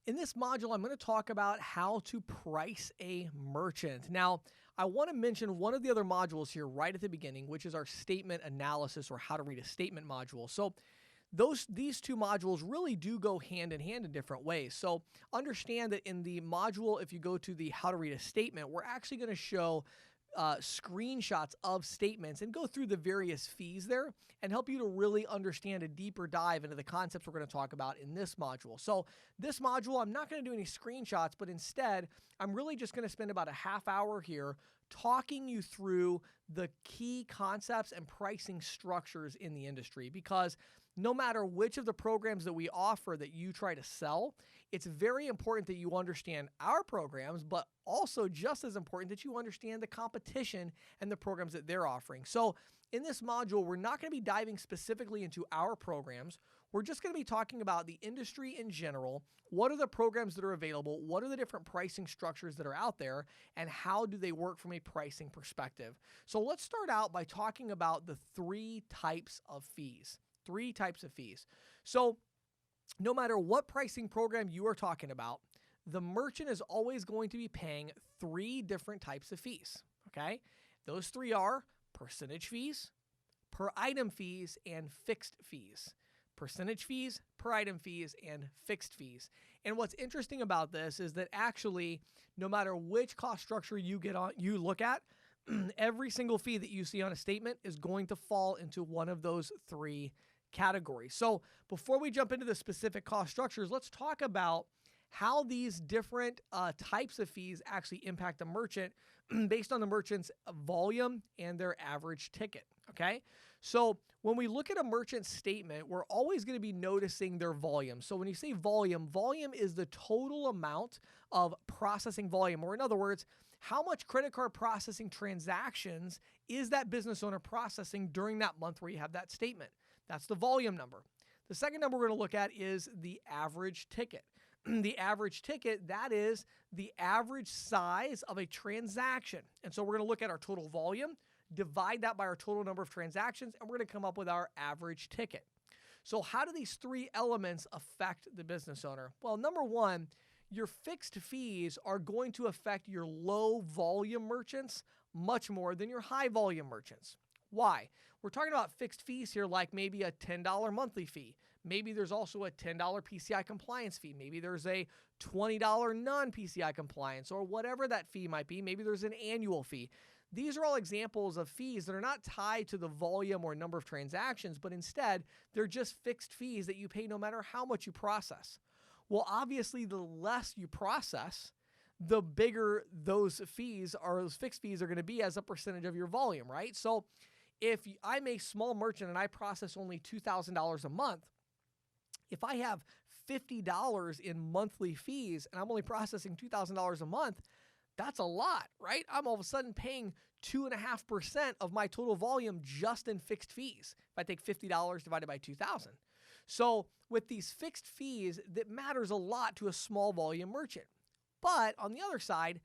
In this module, I'm going to talk about how to price a merchant. Now, I want to mention one of the other modules here right at the beginning, which is our statement analysis or how to read a statement module. So these two modules really do go hand in hand in different ways. So understand that in the module, if you go to the how to read a statement, we're actually going to show screenshots of statements and go through the various fees there and help you to really understand a deeper dive into the concepts we're going to talk about in this module. So this module, I'm not going to do any screenshots, but instead, I'm really just going to spend about a half hour here talking you through the key concepts and pricing structures in the industry, because no matter which of the programs that we offer that you try to sell, it's very important that you understand our programs, but also just as important that you understand the competition and the programs that they're offering. So in this module, we're not going to be diving specifically into our programs. We're just going to be talking about the industry in general. What are the programs that are available? What are the different pricing structures that are out there? And how do they work from a pricing perspective? So let's start out by talking about the three types of fees. Three types of fees. So no matter what pricing program you are talking about, the merchant is always going to be paying three different types of fees, okay? Those three are percentage fees, per item fees, and fixed fees. Percentage fees, per item fees, and fixed fees. And what's interesting about this is that actually, no matter which cost structure you look at, every single fee that you see on a statement is going to fall into one of those three categories. So before we jump into the specific cost structures, let's talk about how these different types of fees actually impact the merchant based on the merchant's volume and their average ticket, okay? So when we look at a merchant statement, we're always going to be noticing their volume. So when you say volume, volume is the total amount of processing volume, or in other words, how much credit card processing transactions is that business owner processing during that month where you have that statement. That's the volume number. The second number we're going to look at is the average ticket. The average ticket, that is the average size of a transaction. And so we're going to look at our total volume, divide that by our total number of transactions, and we're going to come up with our average ticket. So how do these three elements affect the business owner? Well, number one, your fixed fees are going to affect your low volume merchants much more than your high volume merchants. Why? We're talking about fixed fees here, like maybe a $10 monthly fee. Maybe there's also a $10 PCI compliance fee. Maybe there's a $20 non-PCI compliance, or whatever that fee might be. Maybe there's an annual fee. These are all examples of fees that are not tied to the volume or number of transactions, but instead they're just fixed fees that you pay no matter how much you process. Well, obviously, the less you process, the bigger those fees or those fixed fees are going to be as a percentage of your volume, right? So if I'm a small merchant and I process only $2,000 a month, if I have $50 in monthly fees and I'm only processing $2,000 a month, that's a lot, right? I'm all of a sudden paying 2.5% of my total volume just in fixed fees if I take $50 divided by 2,000. So with these fixed fees, that matters a lot to a small volume merchant. But on the other side,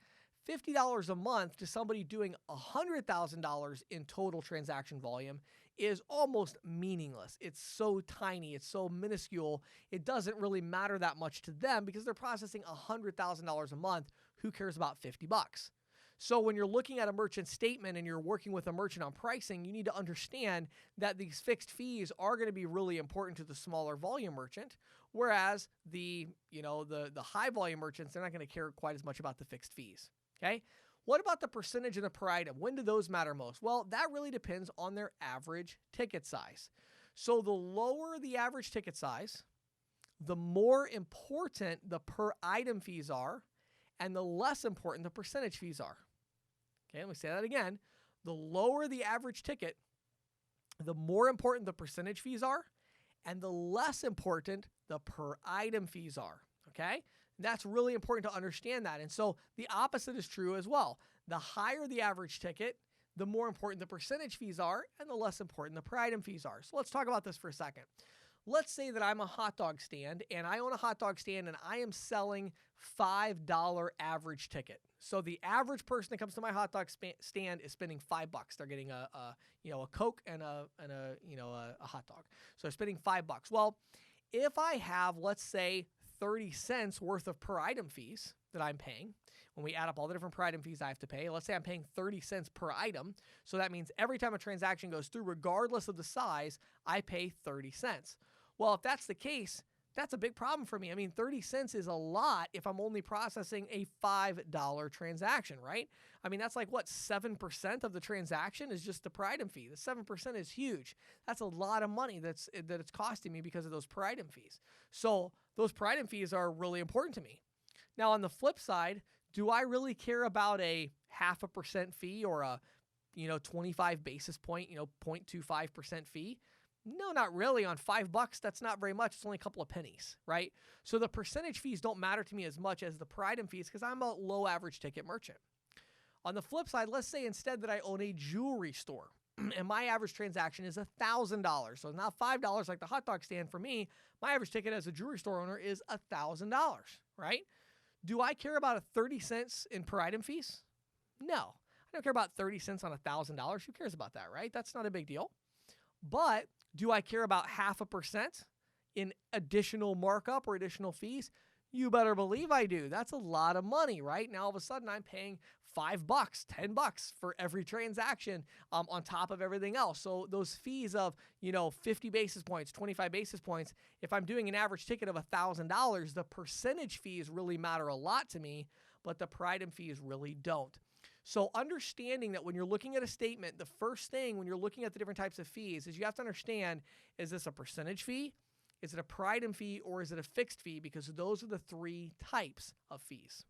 $50 a month to somebody doing $100,000 in total transaction volume is almost meaningless. It's so tiny. It's so minuscule. It doesn't really matter that much to them because they're processing $100,000 a month. Who cares about 50 bucks? So when you're looking at a merchant statement and you're working with a merchant on pricing, you need to understand that these fixed fees are going to be really important to the smaller volume merchant, whereas the high volume merchants, they're not going to care quite as much about the fixed fees. Okay? What about the percentage and the per item? When do those matter most? Well, that really depends on their average ticket size. So the lower the average ticket size, the more important the per item fees are, and the less important the percentage fees are. Okay, let me say that again. The lower the average ticket, the more important the percentage fees are, and the less important the per item fees are. Okay? That's really important to understand that. And so the opposite is true as well. The higher the average ticket, the more important the percentage fees are, and the less important the per item fees are. So let's talk about this for a second. Let's say that I'm a hot dog stand and I own a hot dog stand and I am selling $5 average ticket. So the average person that comes to my hot dog stand is spending $5. They're getting a Coke and a hot dog. So they're spending $5. Well, if I have, let's say, 30 cents worth of per item fees that I'm paying. When we add up all the different per item fees I have to pay, let's say I'm paying 30 cents per item. So that means every time a transaction goes through, regardless of the size, I pay 30 cents. Well, if that's the case, that's a big problem for me. I mean, 30 cents is a lot if I'm only processing a $5 transaction, right? I mean, that's like what, 7% of the transaction is just the per item fee. The 7% is huge. That's a lot of money that it's costing me because of those per item fees. So those per item fees are really important to me. Now, on the flip side, do I really care about a 0.5% fee or a 25 basis point, 0.25% fee? No, not really. On $5, that's not very much. It's only a couple of pennies, right? So the percentage fees don't matter to me as much as the per item fees because I'm a low average ticket merchant. On the flip side, let's say instead that I own a jewelry store and my average transaction is $1,000. So not $5 like the hot dog stand for me. My average ticket as a jewelry store owner is $1,000, right? Do I care about a 30 cents in per item fees? No, I don't care about 30 cents on $1,000. Who cares about that, right? That's not a big deal. But do I care about 0.5% in additional markup or additional fees? You better believe I do. That's a lot of money, right? Now all of a sudden I'm paying $5, $10 for every transaction on top of everything else. So those fees of 50 basis points, 25 basis points, if I'm doing an average ticket of $1,000, the percentage fees really matter a lot to me, but the per item fees really don't. So understanding that when you're looking at a statement, the first thing when you're looking at the different types of fees is you have to understand, is this a percentage fee? Is it a per item fee, or is it a fixed fee? Because those are the three types of fees.